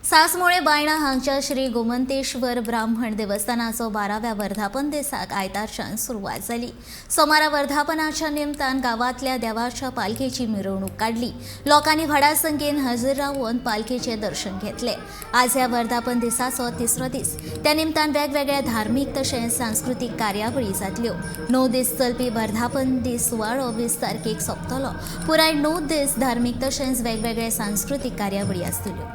सासमोळे बायणा हांगच्या श्री गोमंतेश्वर ब्राह्मण देवस्थानाचो 12व्या वर्धापन दिसाक आयतारच्यान सुरवात जाली। सोमारा वर्धापनाच्या निमतान गावातल्या देवाच्या पालखेची मिरवणूक काढली। लोकांनी व्हडा संख्येन हजर रावन पालखेचे दर्शन घेतले। आज ह्या वर्धापन दिसाचो तिसरो दीस। त्या निमतान वेगवेगळ्या धार्मिक तशेंच सांस्कृतिक कार्यावळी जातल्यो। 9 दीस चलपी वर्धापन दीस सुवाळो 20 तारखेक सोंपतलो। पुराय 9 दीस धार्मिक तशेंच वेगवेगळे सांस्कृतिक कार्यावळी आसतल्यो।